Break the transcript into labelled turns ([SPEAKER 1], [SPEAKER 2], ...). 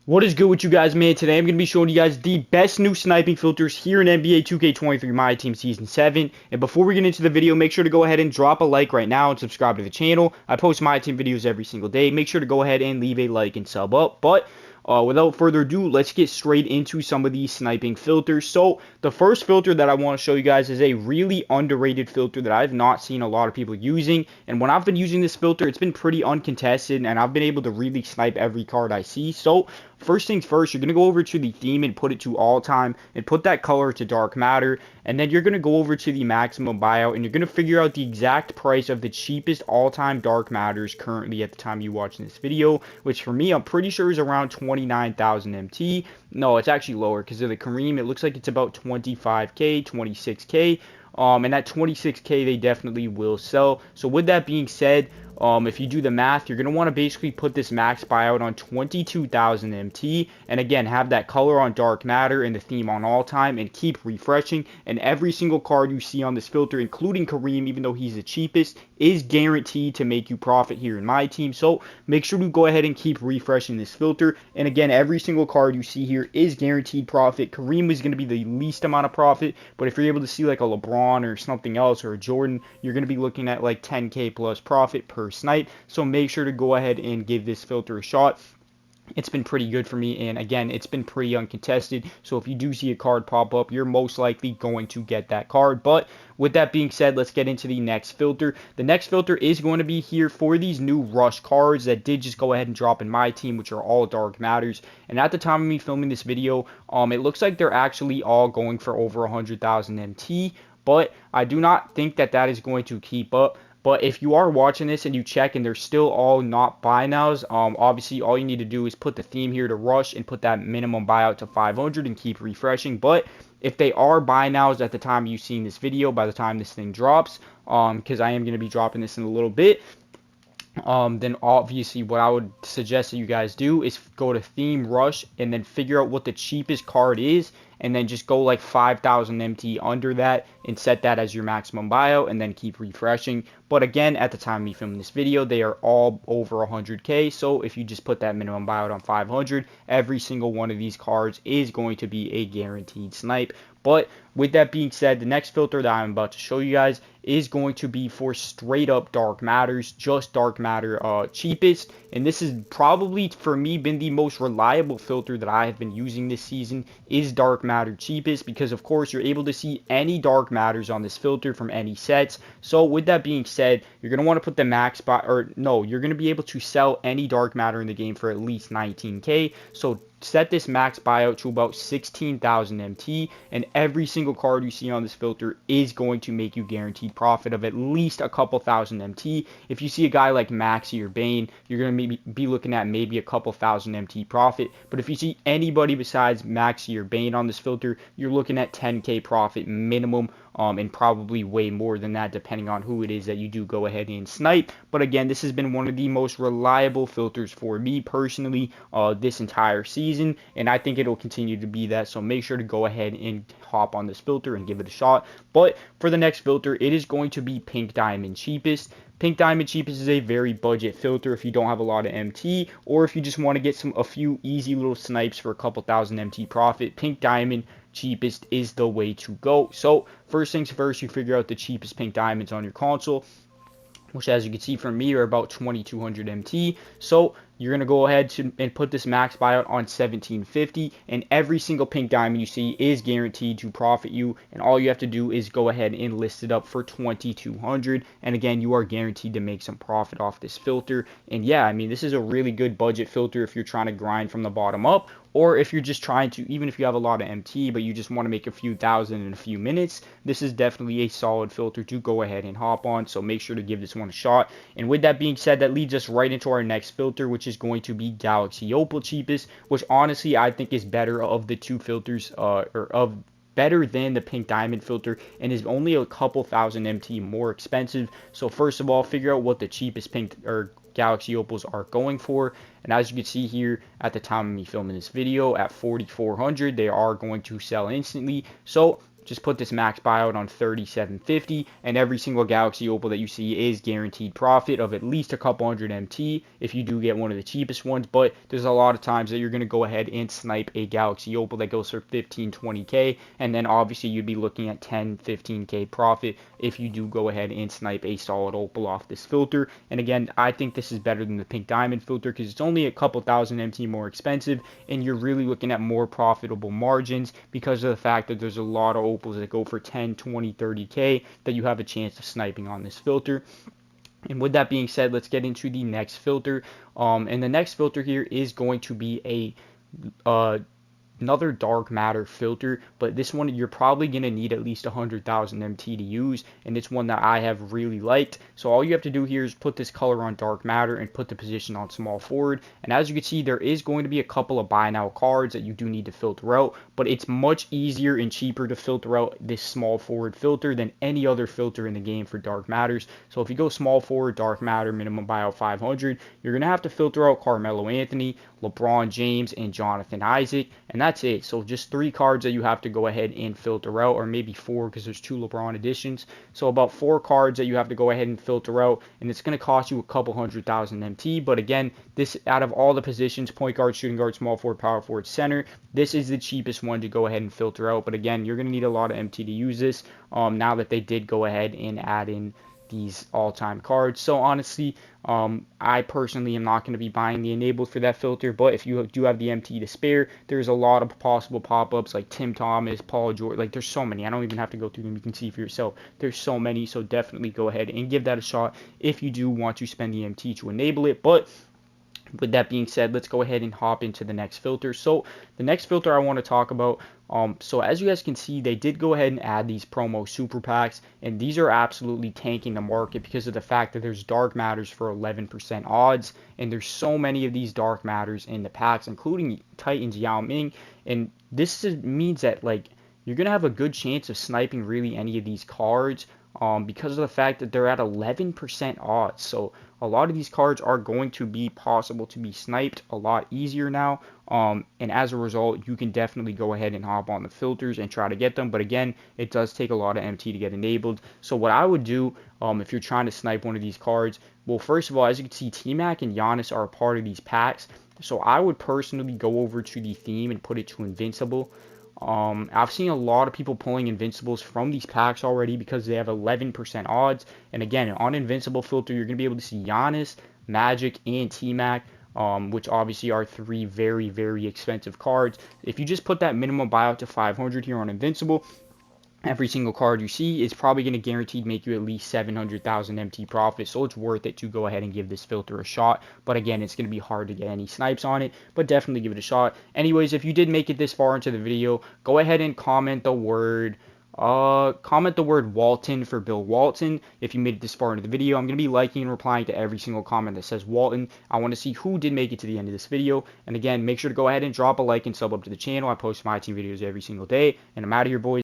[SPEAKER 1] What is good with you guys, man? Today I'm going to be showing you guys the best new sniping filters here in NBA 2K23 My Team Season 7. And before we get into the video, make sure to go ahead and drop a like right now and subscribe to the channel. I post My Team videos every single day. Make sure to go ahead and leave a like and sub up. But without further ado, let's get straight into some of these sniping filters. So the first filter that I want to show you guys is a really underrated filter that I've not seen a lot of people using. And when I've been using this filter, it's been pretty uncontested, and I've been able to really snipe every card I see. So first things first, you're going to go over to the theme and put it to all time and put that color to dark matter. And then you're going to go over to the maximum buyout and you're going to figure out the exact price of the cheapest all-time dark matters currently at the time you watching this video, which for me, I'm pretty sure is around 29,000 MT. No, it's actually lower because of the Kareem. It looks like it's about 25k, 26k. And at 26k, they definitely will sell. So with that being said, if you do the math, you're going to want to basically put this max buyout on 22,000 MT, and again, have that color on dark matter and the theme on all time, and keep refreshing. And every single card you see on this filter, including Kareem, even though he's the cheapest, is guaranteed to make you profit here in my team. So make sure to go ahead and keep refreshing this filter. And again, every single card you see here is guaranteed profit. Kareem is going to be the least amount of profit, but if you're able to see like a LeBron or something else, or a Jordan, you're going to be looking at like 10k plus profit per snipe. So make sure to go ahead and give this filter a shot. It's been pretty good for me, and again, it's been pretty uncontested. So if you do see a card pop up, you're most likely going to get that card. But with that being said, let's get into the next filter. The next filter is going to be here for these new rush cards that did just go ahead and drop in my team, which are all dark matters. And at the time of me filming this video, it looks like they're actually all going for over 100,000 MT. But I do not think that that is going to keep up. But if you are watching this and you check and they're still all not buy nows, obviously all you need to do is put the theme here to rush and put that minimum buyout to 500 and keep refreshing. But if they are buy nows at the time you've seen this video, by the time this thing drops, because I am going to be dropping this in a little bit, then obviously what I would suggest that you guys do is go to theme rush and then figure out what the cheapest card is, and then just go like 5,000 MT under that and set that as your maximum buyout, and then keep refreshing. But again, at the time of me filming this video, they are all over 100k. So if you just put that minimum buyout on 500, every single one of these cards is going to be a guaranteed snipe. But with that being said, the next filter that I'm about to show you guys is going to be for straight up dark matters, just dark matter cheapest. And this has probably for me been the most reliable filter that I have been using this season, is dark matter cheapest, because of course you're able to see any dark matters on this filter from any sets. So with that being said, you're going to want to put the max buy, or no, you're going to be able to sell any dark matter in the game for at least 19k. So set this max buyout to about 16,000 MT, and every single card you see on this filter is going to make you guaranteed profit of at least a couple thousand MT. If you see a guy like Maxi or Bane, you're going to maybe be looking at maybe a couple thousand MT profit. But if you see anybody besides Maxi or Bane on this filter, you're looking at 10k profit minimum, and probably way more than that depending on who it is that you do go ahead and snipe. But again, this has been one of the most reliable filters for me personally this entire season, and I think it'll continue to be that. So make sure to go ahead and hop on this filter and give it a shot. But for the next filter, it is going to be Pink Diamond cheapest. Pink Diamond cheapest is a very budget filter if you don't have a lot of MT, or if you just want to get a few easy little snipes for a couple thousand MT profit. Pink Diamond cheapest is the way to go. So first things first, you figure out the cheapest pink diamonds on your console, which as you can see from me are about 2200 MT. So you're going to go ahead and put this max buyout on 1750, and every single pink diamond you see is guaranteed to profit you, and all you have to do is go ahead and list it up for 2200, and again, you are guaranteed to make some profit off this filter. And yeah, I mean, this is a really good budget filter if you're trying to grind from the bottom up, or if you're just trying to, even if you have a lot of MT but you just want to make a few thousand in a few minutes, this is definitely a solid filter to go ahead and hop on. So make sure to give this one a shot. And with that being said, that leads us right into our next filter, which is going to be Galaxy Opal cheapest, which honestly I think is better of the two filters, better than the pink diamond filter, and is only a couple thousand MT more expensive. So first of all, figure out what the cheapest pink or Galaxy Opals are going for, and as you can see here at the time of me filming this video, at 4,400 they are going to sell instantly. So just put this max buyout on 37.50, and every single Galaxy Opal that you see is guaranteed profit of at least a couple hundred MT if you do get one of the cheapest ones. But there's a lot of times that you're going to go ahead and snipe a Galaxy Opal that goes for 15-20k, and then obviously you'd be looking at 10-15k profit if you do go ahead and snipe a solid Opal off this filter. And again, I think this is better than the Pink Diamond filter because it's only a couple thousand MT more expensive, and you're really looking at more profitable margins because of the fact that there's a lot of Opals that go for 10, 20, 30k that you have a chance of sniping on this filter. And with that being said, let's get into the next filter. And the next filter here is going to be another dark matter filter, but this one you're probably going to need at least 100,000 MT to use, and it's one that I have really liked. So all you have to do here is put this color on dark matter and put the position on small forward, and as you can see, there is going to be a couple of buy now cards that you do need to filter out, but it's much easier and cheaper to filter out this small forward filter than any other filter in the game for dark matters. So if you go small forward, dark matter, minimum buyout 500, you're going to have to filter out Carmelo Anthony, LeBron James, and Jonathan Isaac, and that's it. So just 3 cards that you have to go ahead and filter out, or maybe 4 because there's 2 LeBron editions. So about 4 cards that you have to go ahead and filter out, and it's going to cost you a couple 100,000 MT. But again, this out of all the positions, point guard, shooting guard, small forward, power forward, center, this is the cheapest one to go ahead and filter out. But again, you're going to need a lot of MT to use this now that they did go ahead and add in these all-time cards. So honestly, I personally am not going to be buying the enabled for that filter, but if you do have the MT to spare, there's a lot of possible pop-ups like Tim Thomas, Paul George, like there's so many. I don't even have to go through them. You can see for yourself. There's so many, so definitely go ahead and give that a shot if you do want to spend the MT to enable it. But with that being said, let's go ahead and hop into the next filter. So the next filter I want to talk about, so as you guys can see, they did go ahead and add these promo super packs, and these are absolutely tanking the market because of the fact that there's dark matters for 11% odds, and there's so many of these dark matters in the packs, including Titans Yao Ming, and this means that like you're gonna have a good chance of sniping really any of these cards. Because of the fact that they're at 11% odds. So a lot of these cards are going to be possible to be sniped a lot easier now. And as a result, you can definitely go ahead and hop on the filters and try to get them. But again, it does take a lot of MT to get enabled. So what I would do if you're trying to snipe one of these cards, well, first of all, as you can see, T-Mac and Giannis are a part of these packs. So I would personally go over to the theme and put it to Invincible. I've seen a lot of people pulling Invincibles from these packs already because they have 11% odds. And again, on Invincible filter, you're going to be able to see Giannis, Magic, and T-Mac, which obviously are 3 very, very expensive cards. If you just put that minimum buyout to 500 here on Invincible, every single card you see is probably going to guaranteed make you at least 700,000 MT profit, so it's worth it to go ahead and give this filter a shot. But again, it's going to be hard to get any snipes on it, but definitely give it a shot. Anyways, if you did make it this far into the video, go ahead and comment the word Walton for Bill Walton. If you made it this far into the video, I'm going to be liking and replying to every single comment that says Walton. I want to see who did make it to the end of this video. And again, make sure to go ahead and drop a like and sub up to the channel. I post my team videos every single day, and I'm out of here, boys.